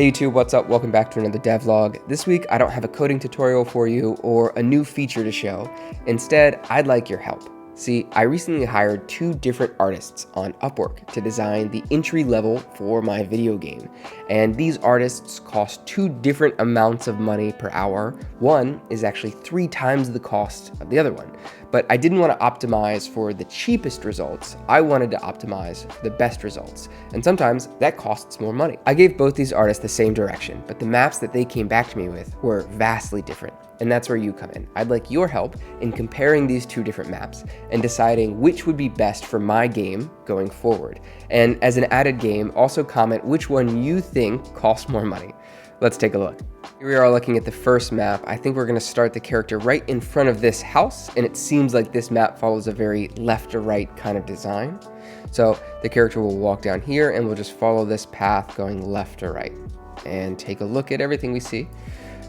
Hey YouTube, what's up? Welcome back to another devlog. This week I don't have a coding tutorial for you or a new feature to show. Instead, I'd like your help. See, I recently hired 2 different artists on UPWORK to design the entry level for my video game. And these artists cost 2 different amounts of money per hour. One is actually 3 times the cost of the other one. But I didn't want to optimize for the cheapest results. I wanted to optimize for the best results. And sometimes that costs more money. I gave both these artists the same direction, but the maps that they came back to me with were vastly different. And that's where you come in. I'd like your help in comparing these 2 different maps and deciding which would be best for my game going forward. And as an added game, also comment which one you think costs more money. Let's take a look. Here we are looking at the first map. I think we're going to start the character right in front of this house, and it seems like this map follows a very left to right kind of design. So the character will walk down here and we'll just follow this path going left to right and take a look at everything we see.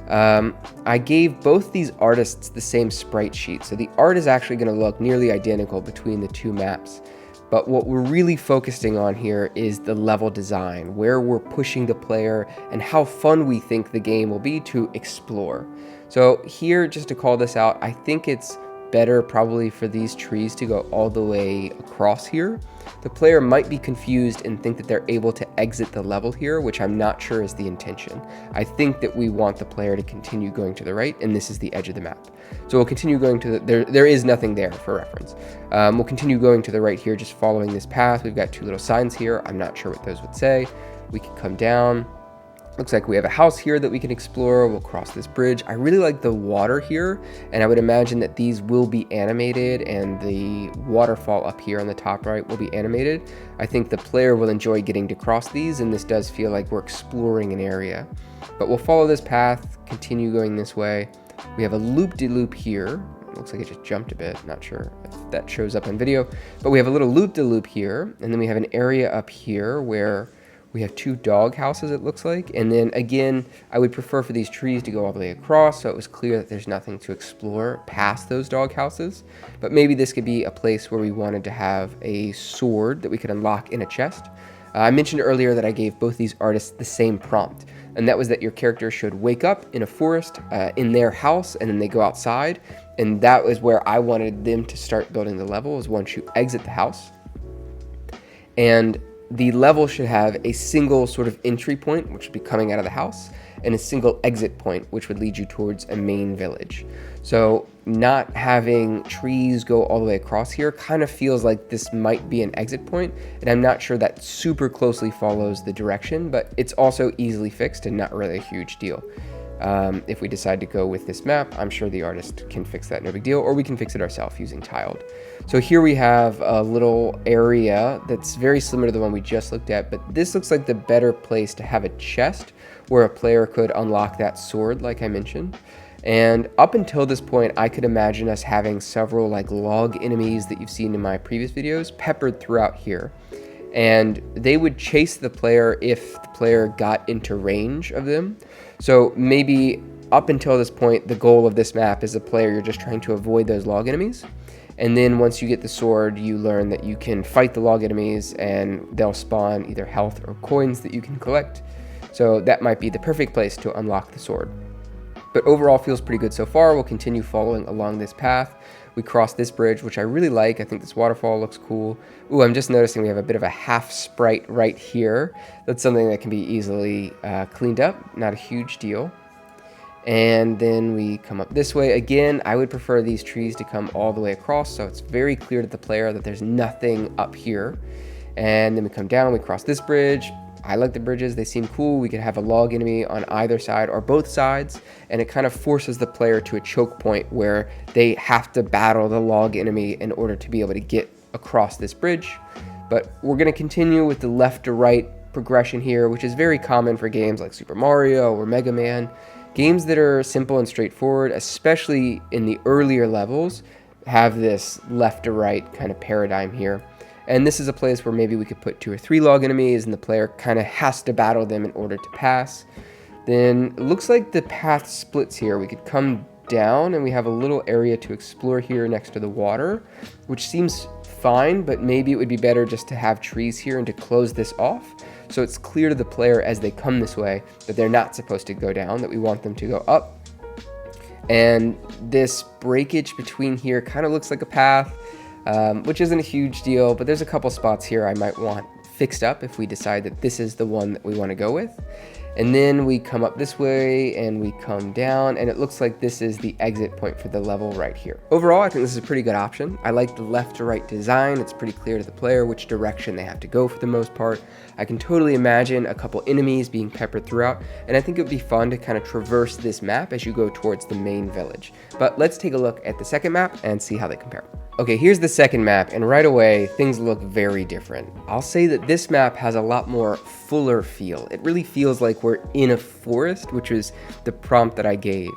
I gave both these artists the same sprite sheet, so the art is actually going to look nearly identical between the 2 maps. But what we're really focusing on here is the level design, where we're pushing the player and how fun we think the game will be to explore. So here, just to call this out, I think it's better probably for these trees to go all the way across here. The player might be confused and think that they're able to exit the level here, which I'm not sure is the intention. I think that we want the player to continue going to the right, and this is the edge of the map. So we'll continue going to there is nothing there for reference. We'll continue going to the right here, just following this path. We've got 2 little signs here. I'm not sure what those would say. We can come down. Looks like we have a house here that we can explore. We'll cross this bridge. I really like the water here, and I would imagine that these will be animated and the waterfall up here on the top right will be animated. I think the player will enjoy getting to cross these, and this does feel like we're exploring an area. But we'll follow this path, continue going this way. We have a loop-de-loop here. It looks like it just jumped a bit. Not sure if that shows up on video. But we have a little loop-de-loop here, and then we have an area up here where we have 2 dog houses, it looks like. And then again, I would prefer for these trees to go all the way across so it was clear that there's nothing to explore past those dog houses. But maybe this could be a place where we wanted to have a sword that we could unlock in a chest. I mentioned earlier that I gave both these artists the same prompt, and that was that your character should wake up in a forest in their house, and then they go outside. And that was where I wanted them to start building the level, is once you exit the house. And the level should have a single sort of entry point, which would be coming out of the house, and a single exit point, which would lead you towards a main village. So not having trees go all the way across here kind of feels like this might be an exit point, and I'm not sure that super closely follows the direction, but it's also easily fixed and not really a huge deal. If we decide to go with this map, I'm sure the artist can fix that, no big deal, or we can fix it ourselves using tiled. So here we have a little area that's very similar to the one we just looked at, but this looks like the better place to have a chest where a player could unlock that sword, like I mentioned. And up until this point, I could imagine us having several like log enemies that you've seen in my previous videos peppered throughout here. And they would chase the player if the player got into range of them. So maybe up until this point, the goal of this map is the player, you're just trying to avoid those log enemies. And then once you get the sword, you learn that you can fight the log enemies and they'll spawn either health or coins that you can collect. So that might be the perfect place to unlock the sword. But overall feels pretty good so far. We'll continue following along this path. We cross this bridge, which I really like. I think this waterfall looks cool. Ooh, I'm just noticing we have a bit of a half sprite right here. That's something that can be easily cleaned up. Not a huge deal. And then we come up this way. Again, I would prefer these trees to come all the way across, so it's very clear to the player that there's nothing up here. And then we come down, we cross this bridge. I like the bridges, they seem cool. We could have a log enemy on either side or both sides, and it kind of forces the player to a choke point where they have to battle the log enemy in order to be able to get across this bridge. But we're going to continue with the left to right progression here, which is very common for games like Super Mario or Mega Man. Games that are simple and straightforward, especially in the earlier levels, have this left to right kind of paradigm here. And this is a place where maybe we could put 2 or 3 log enemies and the player kind of has to battle them in order to pass. Then it looks like the path splits here. We could come down and we have a little area to explore here next to the water, which seems fine, but maybe it would be better just to have trees here and to close this off. So it's clear to the player as they come this way that they're not supposed to go down, that we want them to go up. And this breakage between here kind of looks like a path, which isn't a huge deal, but there's a couple spots here I might want fixed up if we decide that this is the one that we want to go with. And then we come up this way and we come down, and it looks like this is the exit point for the level right here. Overall, I think this is a pretty good option. I like the left to right design. It's pretty clear to the player which direction they have to go for the most part. I can totally imagine a couple enemies being peppered throughout, and I think it would be fun to kind of traverse this map as you go towards the main village. But let's take a look at the second map and see how they compare. Okay, here's the second map, and right away, things look very different. I'll say that this map has a lot more fuller feel. It really feels like we're in a forest, which is the prompt that I gave.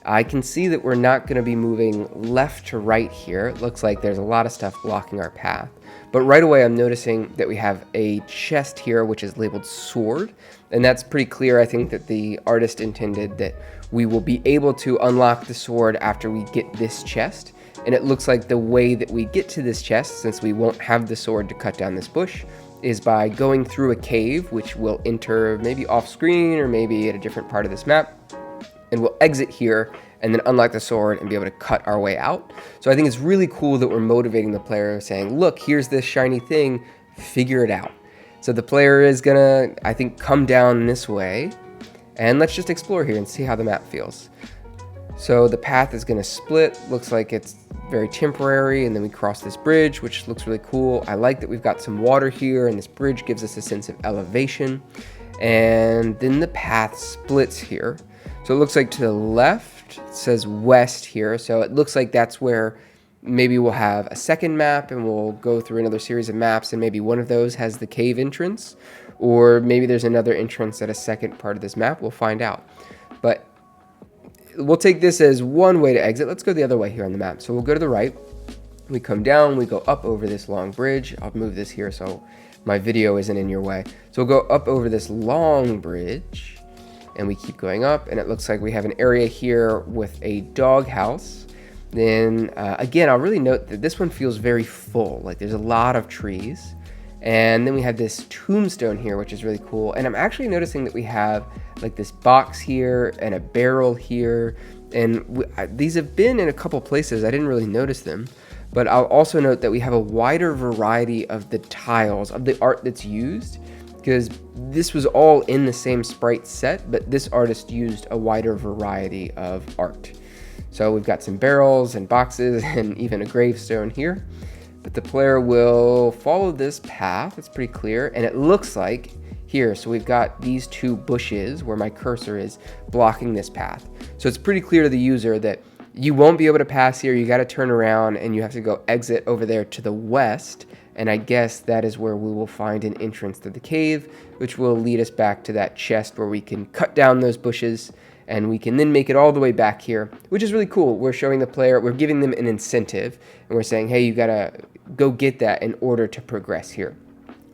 I can see that we're not going to be moving left to right here. It looks like there's a lot of stuff blocking our path. But right away, I'm noticing that we have a chest here, which is labeled sword. And that's pretty clear. I think that the artist intended that we will be able to unlock the sword after we get this chest. And it looks like the way that we get to this chest, since we won't have the sword to cut down this bush, is by going through a cave, which we'll enter maybe off screen or maybe at a different part of this map. And we'll exit here and then unlock the sword and be able to cut our way out. So I think it's really cool that we're motivating the player, saying, look, here's this shiny thing, figure it out. So the player is gonna, I think, come down this way, and let's just explore here and see how the map feels. So the path is gonna split, looks like it's very temporary, and then we cross this bridge, which looks really cool. I like that we've got some water here, and this bridge gives us a sense of elevation. And then the path splits here. So it looks like to the left, it says west here. So it looks like that's where maybe we'll have a second map and we'll go through another series of maps, and maybe one of those has the cave entrance, or maybe there's another entrance at a second part of this map. We'll find out. But we'll take this as one way to exit. Let's go the other way here on the map. So we'll go to the right. We come down, we go up over this long bridge. I'll move this here so my video isn't in your way. So we'll go up over this long bridge, and we keep going up, and it looks like we have an area here with a doghouse. Then again, I'll really note that this one feels very full, like there's a lot of trees. And then we have this tombstone here, which is really cool. And I'm actually noticing that we have like this box here and a barrel here. And these have been in a couple places. I didn't really notice them. But I'll also note that we have a wider variety of the tiles, of the art that's used, because this was all in the same sprite set, but this artist used a wider variety of art. So we've got some barrels and boxes and even a gravestone here. But the player will follow this path. It's pretty clear. And it looks like here, so we've got these two bushes where my cursor is blocking this path. So it's pretty clear to the user that you won't be able to pass here. You got to turn around and you have to go exit over there to the west. And I guess that is where we will find an entrance to the cave, which will lead us back to that chest where we can cut down those bushes, and we can then make it all the way back here, which is really cool. We're showing the player, we're giving them an incentive, and we're saying, hey, you gotta go get that in order to progress here,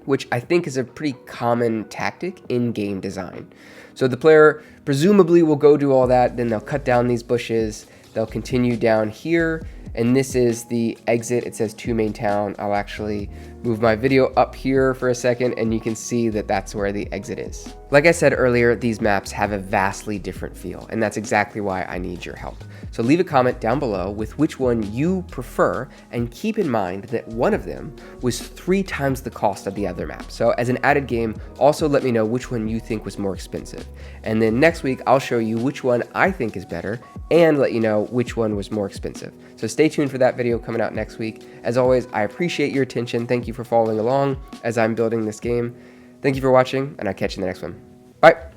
which I think is a pretty common tactic in game design. So the player presumably will go do all that, then they'll cut down these bushes, they'll continue down here, and this is the exit. It says to main town. I'll actually move my video up here for a second, and you can see that that's where the exit is. Like I said earlier, these maps have a vastly different feel, and that's exactly why I need your help. So leave a comment down below with which one you prefer, and keep in mind that one of them was 3 times the cost of the other map. So as an added game, also let me know which one you think was more expensive. And then next week, I'll show you which one I think is better and let you know which one was more expensive. So stay tuned for that video coming out next week. As always, I appreciate your attention. Thank you for following along as I'm building this game. Thank you for watching, and I'll catch you in the next one. Bye.